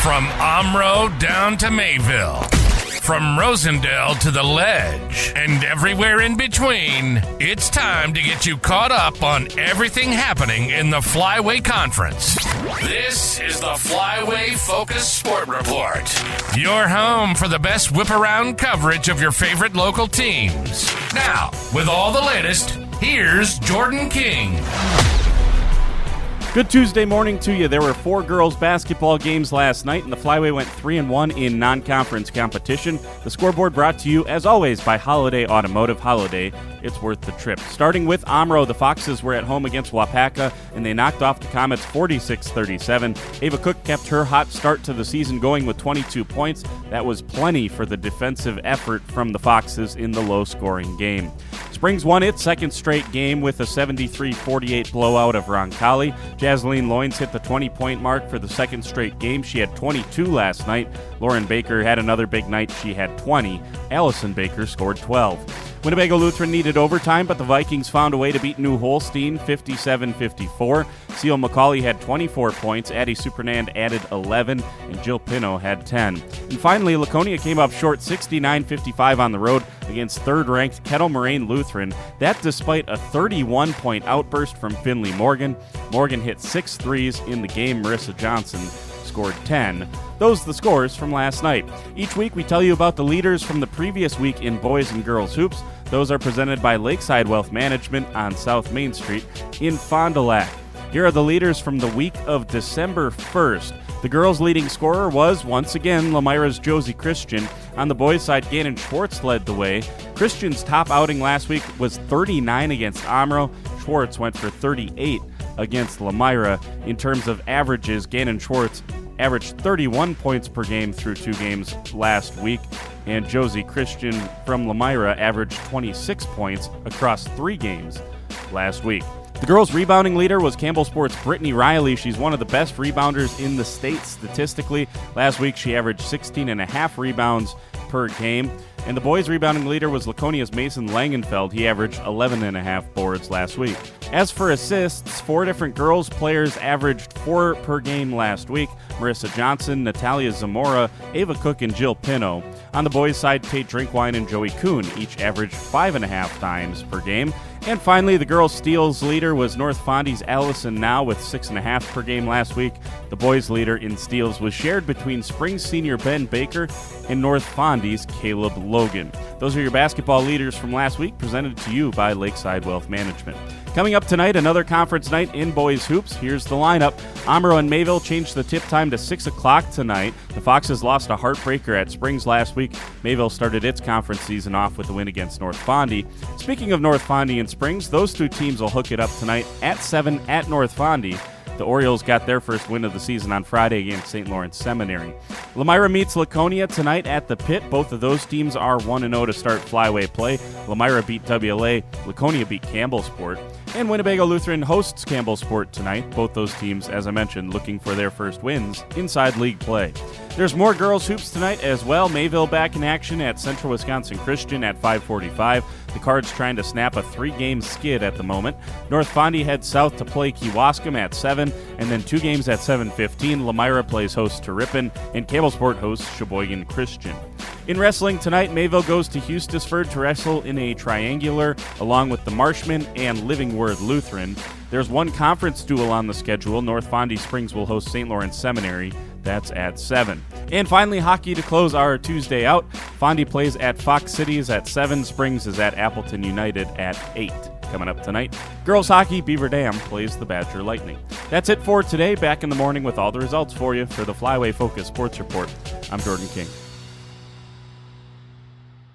From Omro down to Mayville, from Rosendale to the Ledge, and everywhere in between, it's time to get you caught up on everything happening in the Flyway Conference. This is the Flyway Focus Sport Report, your home for the best whip-around coverage of your favorite local teams. Now, with all the latest, here's Jordan King. Good Tuesday morning to you. There were 4 girls basketball games last night, and the Flyway went 3-1 in non-conference competition. The scoreboard brought to you, as always, by Holiday Automotive. Holiday, it's worth the trip. Starting with Omro, the Foxes were at home against Wapaka, and they knocked off the Comets 46-37. Ava Cook kept her hot start to the season going with 22 points. That was plenty for the defensive effort from the Foxes in the low-scoring game. Springs won its second straight game with a 73-48 blowout of Roncalli. Jasleen Loynes hit the 20-point mark for the second straight game. She had 22 last night. Lauren Baker had another big night. She had 20. Allison Baker scored 12. Winnebago Lutheran needed overtime, but the Vikings found a way to beat New Holstein 57-54. Seal McCauley had 24 points, Addie Supernand added 11, and Jill Pino had 10. And finally, Laconia came up short 69-55 on the road against third-ranked Kettle Moraine Lutheran. That despite a 31-point outburst from Finley Morgan. Morgan hit 6 threes in the game. Marissa Johnson scored 10. Those are the scores from last night. Each week we tell you about the leaders from the previous week in boys and girls hoops. Those are presented by Lakeside Wealth Management on South Main Street in Fond du Lac. Here are the leaders from the week of December 1st. The girls' leading scorer was, once again, Lamira's Josie Christian. On the boys' side, Gannon Schwartz led the way. Christian's top outing last week was 39 against Omro. Schwartz went for 38 against Lamira. In terms of averages, Gannon Schwartz averaged 31 points per game through 2 games last week, and Josie Christian from Lamira averaged 26 points across 3 games last week. The girls' rebounding leader was Campbell Sports' Brittany Riley. She's one of the best rebounders in the state statistically. Last week, she averaged 16.5 rebounds per game. And the boys' rebounding leader was Laconia's Mason Langenfeld. He averaged 11.5 boards last week. As for assists, 4 different girls players averaged 4 per game last week. Marissa Johnson, Natalia Zamora, Ava Cook, and Jill Pino. On the boys' side, Tate Drinkwine and Joey Kuhn each averaged 5.5 times per game. And finally, the girls' steals leader was North Fondy's Allison Now with 6.5 per game last week. The boys' leader in steals was shared between Springs senior Ben Baker and North Fondy's Caleb Logan. Those are your basketball leaders from last week, presented to you by Lakeside Wealth Management. Coming up tonight, another conference night in boys hoops. Here's the lineup. Omro and Mayville changed the tip time to 6 o'clock tonight. The Foxes lost a heartbreaker at Springs last week. Mayville started its conference season off with a win against North Fondy. Speaking of North Fondy and Springs, those 2 teams will hook it up tonight at 7 at North Fondy. The Orioles got their first win of the season on Friday against St. Lawrence Seminary. Lamira meets Laconia tonight at the Pit. Both of those teams are 1-0 to start Flyway play. Lamira beat WLA. Laconia beat Campbellsport. And Winnebago Lutheran hosts Campbellsport tonight. Both those teams, as I mentioned, looking for their first wins inside league play. There's more girls hoops tonight as well. Mayville back in action at Central Wisconsin Christian at 5:45. The Cards trying to snap a 3-game skid at the moment. North Fondy heads south to play Kewaskum at 7, and then 2 games at 7:15. Lamira plays host to Ripon, and Campbellsport hosts Sheboygan Christian. In wrestling tonight, Mayville goes to Hustisford to wrestle in a triangular along with the Marshmen and Living Word Lutheran. There's one conference duel on the schedule. North Fondy Springs will host St. Lawrence Seminary. That's at 7. And finally, hockey to close our Tuesday out. Fondy plays at Fox Cities at 7. Springs is at Appleton United at 8. Coming up tonight, girls hockey, Beaver Dam plays the Badger Lightning. That's it for today. Back in the morning with all the results for you. For the Flyway Focus Sports Report, I'm Jordan King.